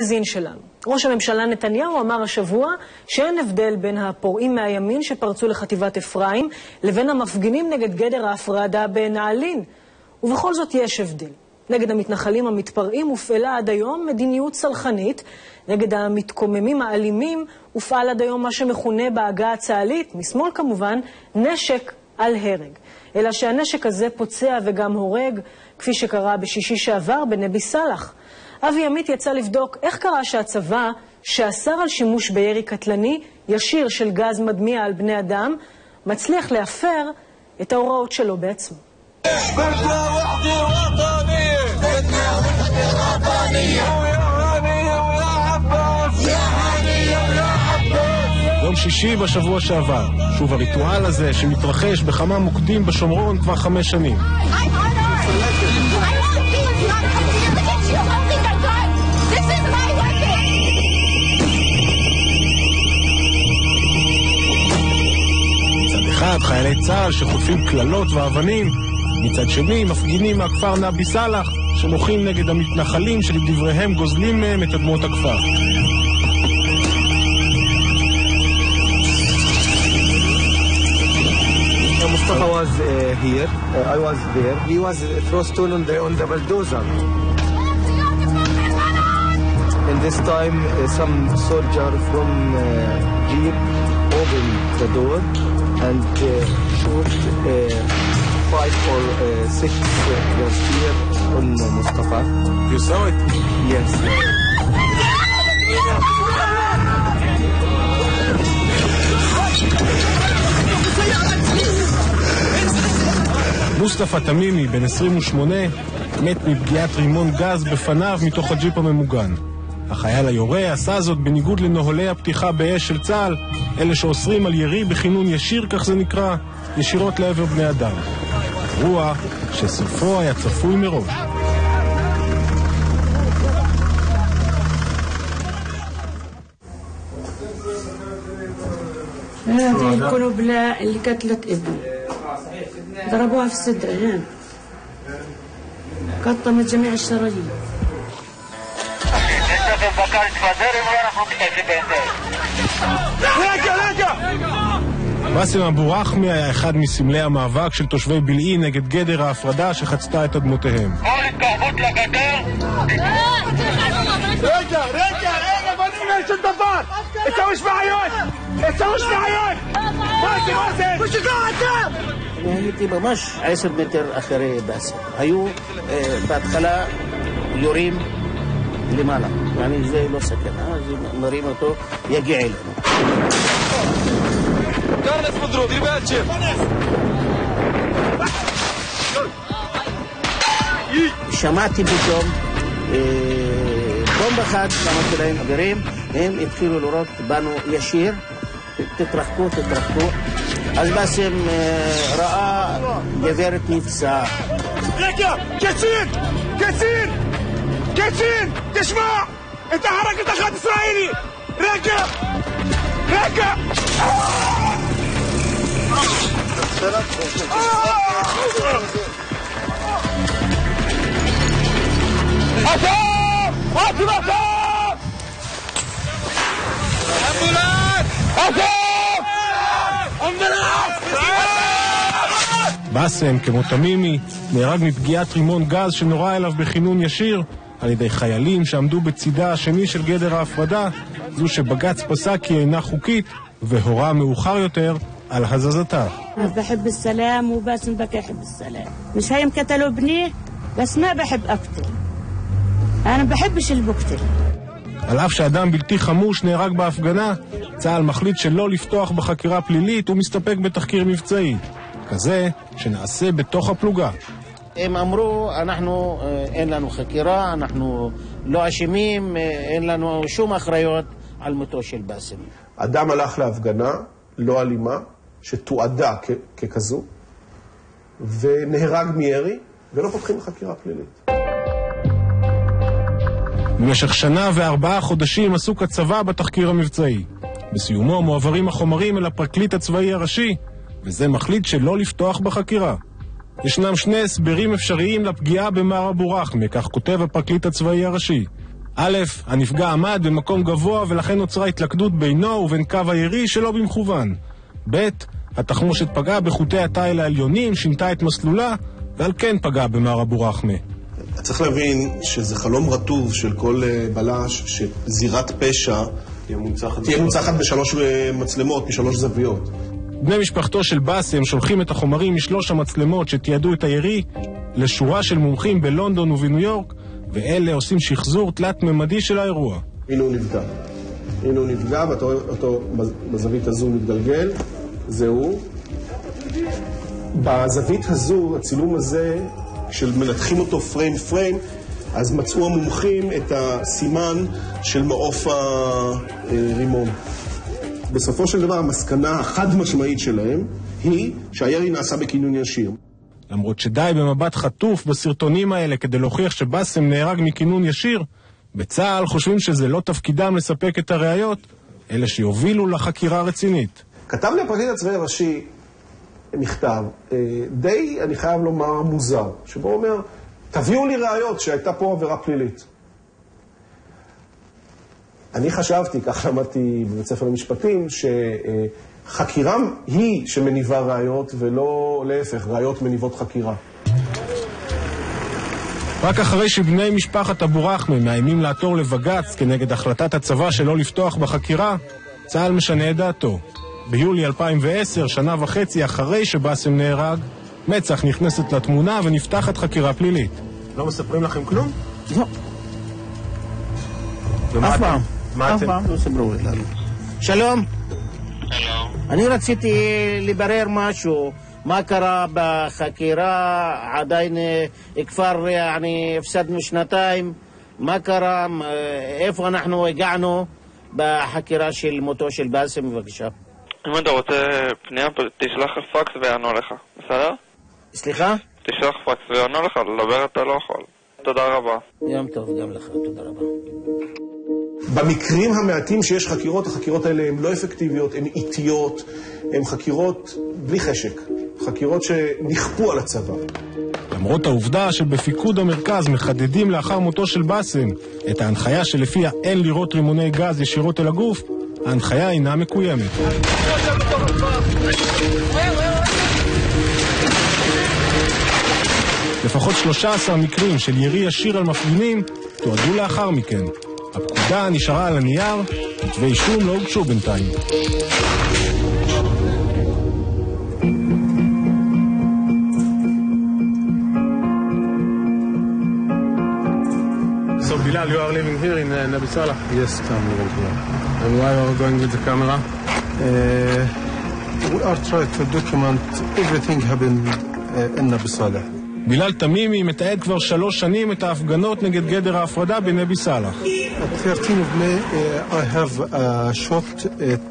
זין שלנו. ראש הממשלה נתניהו אמר השבוע שאין הבדל בין הפורעים מהימין שפרצו לחטיבת אפרים לבין המפגינים נגד גדר ההפרדה בנעלין. ובכל זאת יש הבדל. נגד המתנחלים המתפרעים הופעלה עד היום מדיניות סלחנית, נגד המתקוממים האלימים הופעל עד היום מה שמכונה בעגה הצה"לית, משמאל כמובן, נשק על הרג. אלא שהנשק הזה פוצע וגם הורג, כפי שקרה בשישי שעבר בנבי סלח. אבי עמית יצא לבדוק איך קרה שהצבא, שאסר על שימוש בירי קטלני ישיר של גז מדמיע על בני אדם, מצליח להפר את ההוראות שלו בעצמו. יום שישי בשבוע שעבר, שוב הריטואל הזה שמתרחש בכמה מוקדים בשומרון כבר 5 שנים. מצד אחד חיילי צה"ל שחוטפים כללות ואבנים, מצד שני מפגינים מהכפר נבי סלח שמוחים נגד המתנחלים שלדבריהם גוזלים מהם את אדמות הכפר. Mustafa was here. I was there. He was thrust on the bulldozer. And this time, some soldier from Jeep opened the door and shoot 5 or 6 was here on Mustafa. You saw it? Yes. מוסטפא תמימי, בן 28, מת מפגיעת רימון גז בפניו מתוך הג'יפ הממוגן. החייל היורה עשה זאת בניגוד לנוהלי הפתיחה באש של צה"ל, אלה שאוסרים על ירי בכינון ישיר, כך זה נקרא, ישירות לעבר בני אדם. אירוע שסופו היה צפוי מראש. هذه القنبلة اللي قتلت ابني ضربوها في الصدر هنا قطمت جميع الشرايين. באסם אבו רחמי היה אחד מסמלי המאבק של תושבי בילעין נגד גדר ההפרדה שחצתה את אדמותיהם. התקרבות לגדר. רגע, בנים יש דבר. תסעוש בעיות. מה זה? אני הייתי ממש 10 מטר אחרי באסם. היו בהתחלה יורים למעלה. זה לא סכנה, אז מרים אותו, יגיע אלינו. קרנס מודרוב, רבעת שם. שמעתי פתאום בומב אחד, שמעתי להם חברים, הם התחילו לראות בנו ישיר, תתרחקו. אז באסם ראה גברת נפצעה. רגע, קצין, תשמע, את החרקת אחת ישראלי. רגע. באסם, כמו תמימי, נהרג מפגיעת רימון גז שנורה אליו בכינון ישיר על ידי חיילים שעמדו בצידה השני של גדר ההפרדה, זו שבג"ץ פסק כי אינה חוקית, והורה מאוחר יותר על הזזתה. بحب السلام وباسم بك يحب السلام. مش هيم قتلوا ابني بس ما بحب اقتل. انا بحبش البقتل. על אף שאדם בלתי חמוש נהרג בהפגנה, צה"ל מחליט שלא לפתוח בחקירה פלילית ומסתפק בתחקיר מבצעי, כזה שנעשה בתוך הפלוגה. הם אמרו, אין לנו חקירה, אנחנו לא אשמים, אין לנו שום אחריות על מותו של באסם. אדם הלך להפגנה, לא אלימה, שתועדה ככזו, ונהרג מירי, ולא פותחים בחקירה פלילית. במשך 1 ו4 חודשים עסוק הצבא בתחקיר המבצעי. בסיומו מועברים החומרים אל הפרקליט הצבאי הראשי, וזה מחליט שלא לפתוח בחקירה. ישנם 2 הסברים אפשריים לפגיעה במר אבו רחמי, כך כותב הפרקליט הצבאי הראשי. א', הנפגע עמד במקום גבוה ולכן נוצרה התלכדות בינו ובין קו הירי שלא במכוון. ב', התחמושת פגעה בחוטי התיל העליונים, שינתה את מסלולה, ועל כן פגעה במר אבו רחמה. צריך להבין שזה חלום רטוב של כל בלש, שזירת פשע תהיה מונצחת בשלוש מצלמות, משלוש זוויות. בני משפחתו של באסם שולחים את החומרים משלוש המצלמות שתיעדו את הירי לשורה של בלונדון ובניו יורק, ואלה עושים שחזור תלת-ממדי של האירוע. הנה הוא נפגע, ואתה רואה אותו בזווית הזו מתגלגל, זהו. בזווית הזו, הצילום הזה, כשמנתחים אותו פריים, אז מצאו המומחים את הסימן של מעוף הרימון. בסופו של דבר, המסקנה החד משמעית שלהם היא שהירי נעשה בכינון ישיר. למרות שדי במבט חטוף בסרטונים האלה כדי להוכיח שבאסם נהרג מכינון ישיר, בצה"ל חושבים שזה לא תפקידם לספק את הראיות, אלה שיובילו לחקירה רצינית. כתב לי הפרקליט הצבאי הראשי מכתב, די, אני חייב לומר, מוזר, שבו הוא אומר, תביאו לי ראיות שהייתה פה עבירה פלילית. אני חשבתי, כך למדתי בבית ספר למשפטים, שחקירה היא שמניבה ראיות, ולא להפך, ראיות מניבות חקירה. רק אחרי שבני משפחת אבו רחמה מאיימים לעתור לבג"ץ כנגד החלטת הצבא שלא לפתוח בחקירה, צה"ל משנה את דעתו. ביולי 2010, שנה וחצי אחרי שבאסם נהרג, מצ"ח נכנסת לתמונה ונפתחת חקירה פלילית. לא מספרים לכם כלום? לא. אף פעם לא סברו לנו. שלום. אני רציתי לברר משהו. מה קרה בחקירה? עדיין כבר הפסדנו שנתיים. מה קרה? איפה אנחנו הגענו בחקירה של מותו של באסם? בבקשה. אם אתה רוצה פנייה, תשלח פקס ויענו לך. בסדר? סליחה? תשלח פקס ויענו לך, לדבר אתה לא יכול. תודה רבה. יום טוב גם לך, תודה רבה. במקרים המעטים שיש חקירות, החקירות האלה הן לא אפקטיביות, הן איטיות, הן חקירות בלי חשק, חקירות שנכפו על הצבא. למרות העובדה שבפיקוד המרכז מחדדים לאחר מותו של באסם את ההנחיה שלפיה אין לירות רימוני גז ישירות אל הגוף, ההנחיה אינה מקוימת. לפחות 13 מקרים של ירי ישיר על מפגינים תועדו לאחר מכן. הפקודה נשארה על הנייר, כתבי אישום לא הוגשו בינתיים. So Bilal, you are living here in Nabi Saleh? Yes, I'm living here. And why are you going with the camera? We are trying to document everything happened in Nabi Saleh. בילאל תמימי מתעד כבר 3 שנים את ההפגנות נגד גדר ההפרדה בנבי סלאח. At 13 of May, I have a shot. It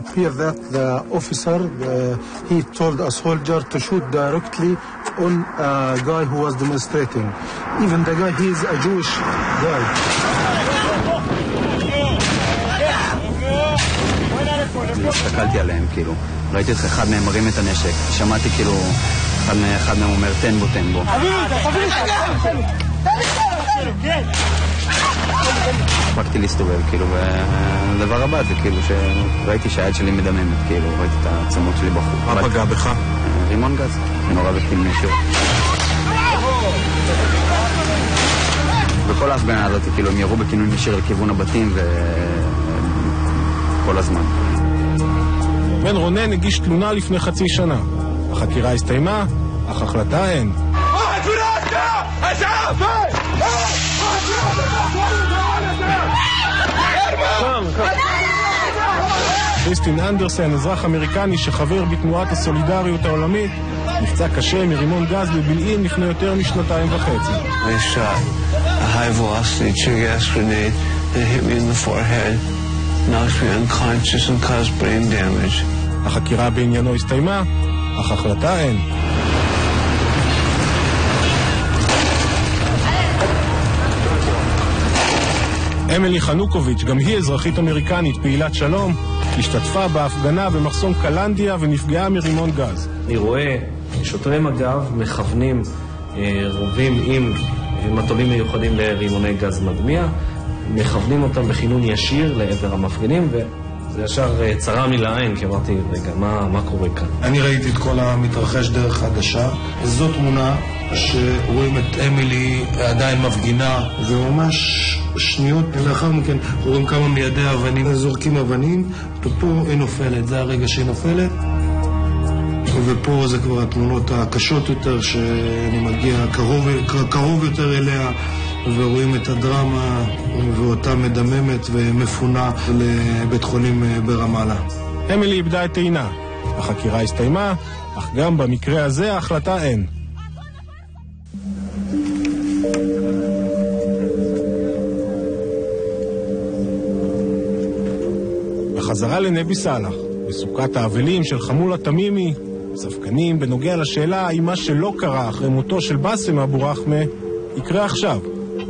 appeared that the officer, he told a soldier to shoot directly on a guy who was demonstrating. Even the guy, he is a Jewish guy. הסתכלתי עליהם, כאילו, ראיתי את אחד מהם מרים את הנשק, שמעתי כאילו אחד מהם אומר תן בו, תן בו. הפקתי להסתובב, כאילו, והדבר הבא זה כאילו שראיתי שהיד שלי מדממת, כאילו, ראיתי את העצמות שלי בחור. מה פגע בך? רימון גז, נורא בכינון ישיר. וכל ההפגנה הזאת, כאילו, הם ירו בכינון ישיר לכיוון הבתים וכל הזמן. בן רונן הגיש תלונה לפני חצי שנה. החקירה הסתיימה, אך החלטה אין. קריסטין אנדרסן, אזרח אמריקני שחבר בתנועת הסולידריות העולמית, נפצע קשה מרימון גז בבילעין לפני יותר משנתיים וחצי. I shot a high velocity tear gas grenade and it hit me in the forehead, knocked me unconscious and caused brain damage. החקירה בעניינו הסתיימה, אך החלטה אין. אמילי חנוקוביץ', גם היא אזרחית אמריקנית, פעילת שלום, השתתפה בהפגנה במחסום קלנדיה ונפגעה מרימון גז. אני רואה שוטרי מג"ב מכוונים רובים עם מטולים מיוחדים לרימוני גז מדמיע, מכוונים אותם בכינון ישיר לעבר המפגינים, וזה ישר צרם לי לעין, כי אמרתי, רגע, מה קורה כאן? אני ראיתי את כל המתרחש דרך חדשה. זו תמונה שרואים את אמילי עדיין מפגינה, וממש שניות לאחר מכן רואים כמה מיידי אבנים, זורקים אבנים, ופה היא נופלת, זה הרגע שהיא נופלת. ופה זה כבר התמונות הקשות יותר, שאני מגיע קרוב יותר אליה, ורואים את הדרמה ואותה מדממת ומפונה לבית חולים ברמאללה. אמילי איבדה את עינה. החקירה הסתיימה, אך גם במקרה הזה ההחלטה אין. בחזרה לנבי סלאח, בסוכת האבלים של חמולה תמימי, ספקנים בנוגע לשאלה האם מה שלא קרה אחרי מותו של באסם אבו רחמה יקרה עכשיו,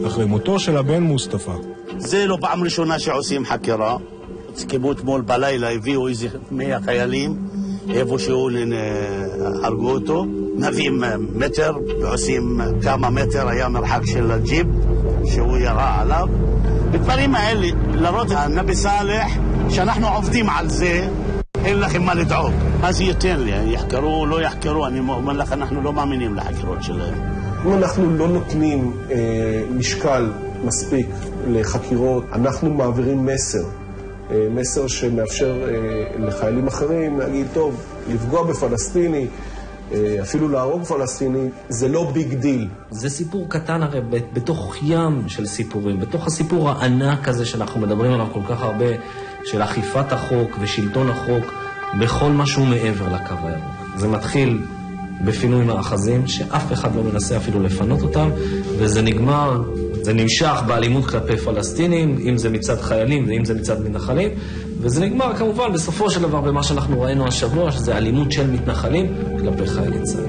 אחרי מותו של הבן מוסטפא. זה לא פעם ראשונה שעושים חקירה. כמו אתמול בלילה הביאו איזה 100 חיילים, איפה שהוא הרגו אותו, מביאים מטר ועושים כמה מטר היה מרחק של הג'יפ שהוא ירה עליו. בדברים האלה, לראות הנבי סלאח שאנחנו עובדים על זה, אין לכם מה לדאוג. אז ייתן לי, יחקרו, לא יחקרו, אני אומר לך, אנחנו לא מאמינים לחקירות שלהם. אם אנחנו לא נותנים משקל מספיק לחקירות, אנחנו מעבירים מסר שמאפשר לחיילים אחרים להגיד, טוב, לפגוע בפלסטיני, אפילו להרוג פלסטיני, זה לא ביג דיל. זה סיפור קטן הרי בתוך ים של סיפורים, בתוך הסיפור הענק הזה שאנחנו מדברים עליו כל כך הרבה, של אכיפת החוק ושלטון החוק, בכל משהו מעבר לקו הירוק. זה מתחיל בפינוי מאחזים, שאף אחד לא מנסה אפילו לפנות אותם, וזה נגמר, זה נמשך באלימות כלפי פלסטינים, אם זה מצד חיילים ואם זה מצד מתנחלים, וזה נגמר כמובן בסופו של דבר במה שאנחנו ראינו השבוע, שזה אלימות של מתנחלים כלפי חיילי צה"ל.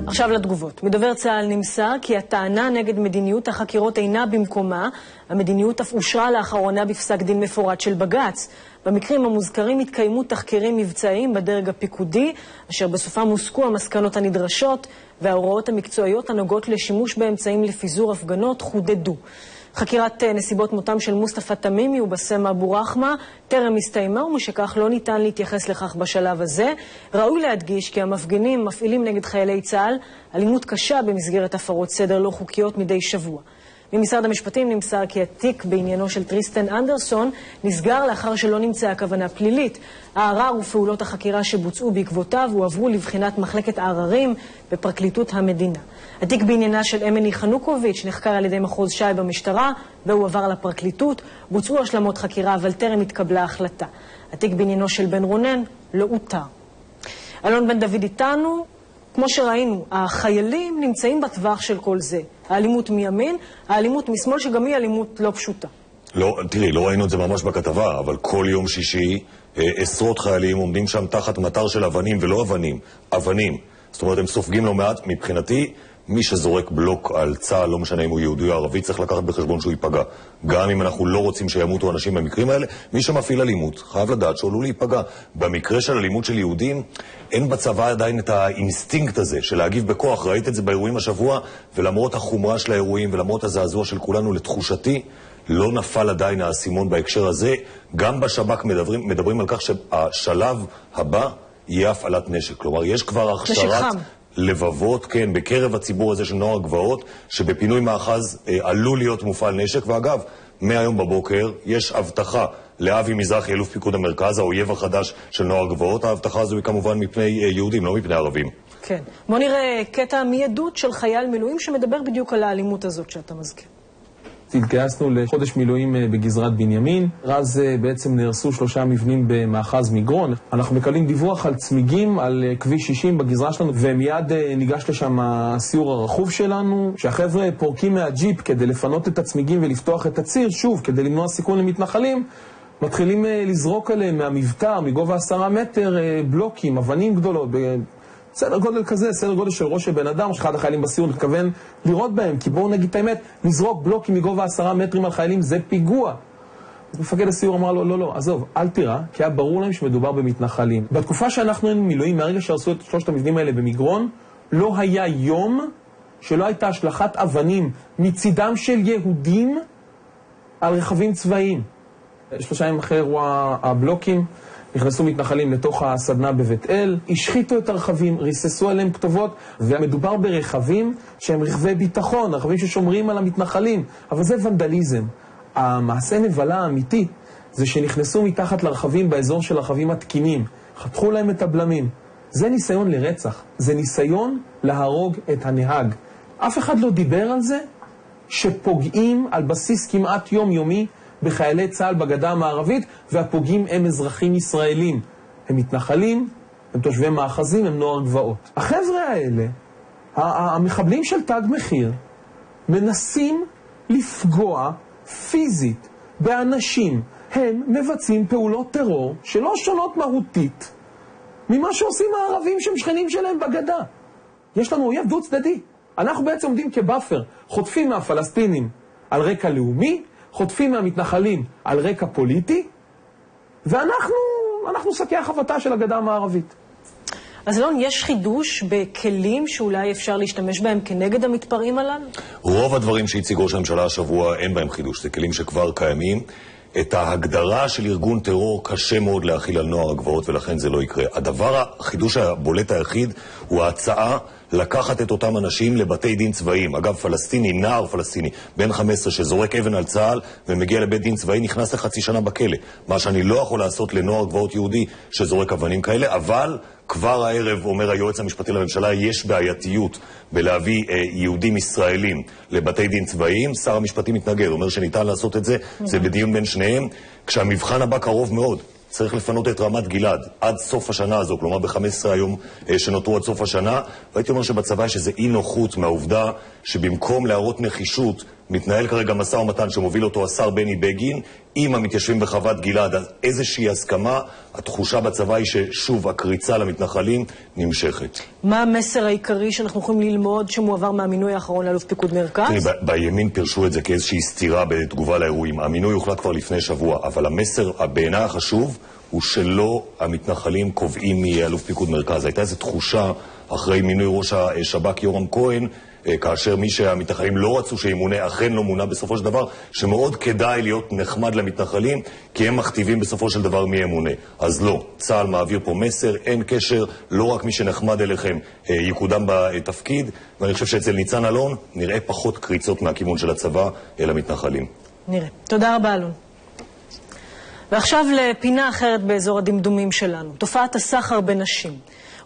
עכשיו לתגובות. מדובר צה"ל נמסר כי הטענה נגד מדיניות החקירות אינה במקומה. המדיניות אף אושרה לאחרונה בפסק דין מפורט של בג"ץ. במקרים המוזכרים התקיימו תחקירים מבצעיים בדרג הפיקודי, אשר בסופם הוסקו המסקנות הנדרשות, וההוראות המקצועיות הנוגעות לשימוש באמצעים לפיזור הפגנות חודדו. חקירת נסיבות מותם של מוסטפא תמימי ובאסם אבו רחמה טרם הסתיימה, ומשכך לא ניתן להתייחס לכך בשלב הזה. ראוי להדגיש כי המפגינים מפעילים נגד חיילי צה"ל אלימות קשה במסגרת הפרות סדר לא חוקיות מדי שבוע. ממשרד המשפטים נמסר כי התיק בעניינו של טריסטן אנדרסון נסגר לאחר שלא נמצאה כוונה פלילית. הערר ופעולות החקירה שבוצעו בעקבותיו הועברו לבחינת מחלקת העררים בפרקליטות המדינה. התיק בעניינה של אמילי חנוקוביץ' נחקר על ידי מחוז ש"י במשטרה והוא עבר לפרקליטות. בוצעו השלמות חקירה אבל טרם התקבלה החלטה. התיק בעניינו של בן רונן לא אותר. אלון בן דוד איתנו. כמו שראינו, החיילים נמצאים בטווח של כל זה. האלימות מימין, האלימות משמאל, שגם היא אלימות לא פשוטה. לא, תראי, לא ראינו את זה ממש בכתבה, אבל כל יום שישי עשרות חיילים עומדים שם תחת מטר של אבנים, ולא אבנים, אבנים. זאת אומרת, הם סופגים לא מעט. מבחינתי, מי שזורק בלוק על צה"ל, לא משנה אם הוא יהודי או ערבי, צריך לקחת בחשבון שהוא ייפגע. גם אם אנחנו לא רוצים שימותו אנשים במקרים האלה, מי שמפעיל אלימות חייב לדעת שהוא עלול להיפגע. במקרה של אלימות של יהודים, אין בצבא עדיין את האינסטינקט הזה של להגיב בכוח. ראית את זה באירועים השבוע, ולמרות החומרה של האירועים ולמרות הזעזוע של כולנו, לתחושתי, לא נפל עדיין האסימון בהקשר הזה. גם בשב"כ מדברים על כך שהשלב הבא יהיה הפעלת נשק. כלומר, יש כבר הכשרת לבבות, כן, בקרב הציבור הזה של נוער גבעות, שבפינוי מאחז עלול להיות מופעל נשק. ואגב, מהיום בבוקר יש הבטחה לאבי מזרחי, אלוף פיקוד המרכז, האויב החדש של נוער גבעות. ההבטחה הזו היא כמובן מפני יהודים, לא מפני ערבים. כן. בוא נראה קטע מעדות של חייל מילואים שמדבר בדיוק על האלימות הזאת שאתה מזכיר. התגייסנו לחודש מילואים בגזרת בנימין. אז בעצם נהרסו 3 מבנים במאחז מגרון. אנחנו מקבלים דיווח על צמיגים על כביש 60 בגזרה שלנו, ומיד ניגש לשם הסיור הרכוב שלנו, שהחבר'ה פורקים מהג'יפ כדי לפנות את הצמיגים ולפתוח את הציר, שוב, כדי למנוע סיכון למתנחלים. מתחילים לזרוק עליהם מהמבטר, מגובה 10 מטר, בלוקים, אבנים גדולות, סדר גודל כזה, סדר גודל של ראש של בן אדם, שאחד החיילים בסיור מתכוון לראות בהם, כי בואו נגיד את האמת, לזרוק בלוקים מגובה 10 מטרים על חיילים זה פיגוע. אז מפקד הסיור אמר לו, לא, עזוב, אל תירא, כי היה ברור להם שמדובר במתנחלים. בתקופה שאנחנו היינו מילואים, מהרגע שהרסו את 3 המבנים האלה במגרון, לא היה יום שלא הייתה השלכת אבנים מצידם של יהודים על רכבים צבאיים. 3 ימים אחרי אירוע הבלוקים, נכנסו מתנחלים לתוך הסדנה בבית אל, השחיתו את הרכבים, ריססו עליהם כתובות, ומדובר ברכבים שהם רכבי ביטחון, רכבים ששומרים על המתנחלים, אבל זה ונדליזם. המעשה נבלה האמיתי זה שנכנסו מתחת לרכבים באזור של הרכבים התקינים, חתכו להם את הבלמים. זה ניסיון לרצח, זה ניסיון להרוג את הנהג. אף אחד לא דיבר על זה שפוגעים על בסיס כמעט יומיומי בחיילי צה"ל בגדה המערבית, והפוגעים הם אזרחים ישראלים. הם מתנחלים, הם תושבי מאחזים, הם נוער גבעות. החבר'ה האלה, המחבלים של תג מחיר, מנסים לפגוע פיזית באנשים. הם מבצעים פעולות טרור שלא שונות מהותית ממה שעושים הערבים שהם שכנים שלהם בגדה. יש לנו אויב דו צדדי. אנחנו בעצם עומדים כבאפר, חוטפים מהפלסטינים על רקע לאומי, חוטפים מהמתנחלים על רקע פוליטי, ואנחנו שקי החבטה של הגדה המערבית. אז אלון, יש חידוש בכלים שאולי אפשר להשתמש בהם כנגד המתפרעים הללו? רוב הדברים שהציג ראש הממשלה השבוע אין בהם חידוש, זה כלים שכבר קיימים. את ההגדרה של ארגון טרור קשה מאוד להכיל על נוער הגבעות, ולכן זה לא יקרה. החידוש הבולט היחיד הוא ההצעה לקחת את אותם אנשים לבתי דין צבאיים. אגב, פלסטיני, נער פלסטיני, בן 15 שזורק אבן על צה"ל ומגיע לבית דין צבאי, נכנס לחצי שנה בכלא. מה שאני לא יכול לעשות לנוער גבעות יהודי שזורק אבנים כאלה, אבל כבר הערב, אומר היועץ המשפטי לממשלה, יש בעייתיות בלהביא יהודים ישראלים לבתי דין צבאיים. שר המשפטים מתנגד, אומר שניתן לעשות את זה, זה בדיון בין שניהם, כשהמבחן הבא קרוב מאוד. צריך לפנות את רמת גלעד עד סוף השנה הזו, כלומר ב-15 היום שנותרו עד סוף השנה, והייתי אומר שבצבא יש איזה אי נוחות מהעובדה שבמקום להראות נחישות, מתנהל כרגע משא ומתן שמוביל אותו השר בני בגין, עם המתיישבים בחוות גלעד, אז איזושהי הסכמה, התחושה בצבא היא ששוב הקריצה למתנחלים נמשכת. מה המסר העיקרי שאנחנו יכולים ללמוד שמועבר מהמינוי האחרון לאלוף פיקוד מרכז? תראי, בימין פירשו את זה כאיזושהי סתירה בתגובה לאירועים. המינוי הוחלט כבר לפני שבוע, אבל המסר בעיניי החשוב הוא שלא המתנחלים קובעים מי יהיה אלוף פיקוד מרכז. הייתה איזו תחושה אחרי מינוי ראש השב"כ יורם כהן, כאשר מי שהמתנחלים לא רצו שימונה, אכן לא מונה בסופו של דבר, שמאוד כדאי להיות נחמד למתנחלים, כי הם מכתיבים בסופו של דבר מי ימונה. אז לא, צה"ל מעביר פה מסר, אין קשר, לא רק מי שנחמד אליכם יקודם בתפקיד, ואני חושב שאצל ניצן אלון נראה פחות קריצות מהכיוון של הצבא אל המתנחלים. נראה. תודה רבה, אלון. ועכשיו לפינה אחרת באזור הדמדומים שלנו, תופעת הסחר בנשים.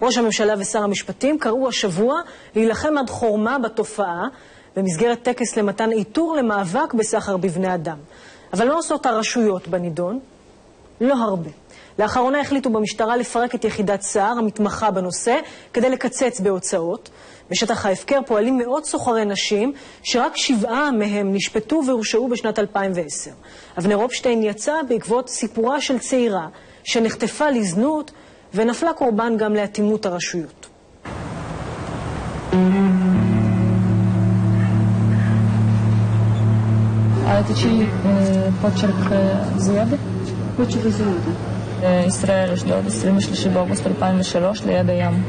ראש הממשלה ושר המשפטים קראו השבוע להילחם עד חורמה בתופעה במסגרת טקס למתן איתור למאבק בסחר בבני אדם. אבל מה עושות הרשויות בנידון? לא הרבה. לאחרונה החליטו במשטרה לפרק את יחידת סער המתמחה בנושא כדי לקצץ בהוצאות. בשטח ההפקר פועלים מאות סוחרי נשים שרק 7 מהם נשפטו והורשעו בשנת 2010. אבנר רובשטיין יצא בעקבות סיפורה של צעירה שנחטפה לזנות ונפלה קורבן גם לאטימות הרשויות. А это чей почерк זוידה? почерк זוידה. ישראל אשדוד, 23 באוגוסט 2003 ליד הים.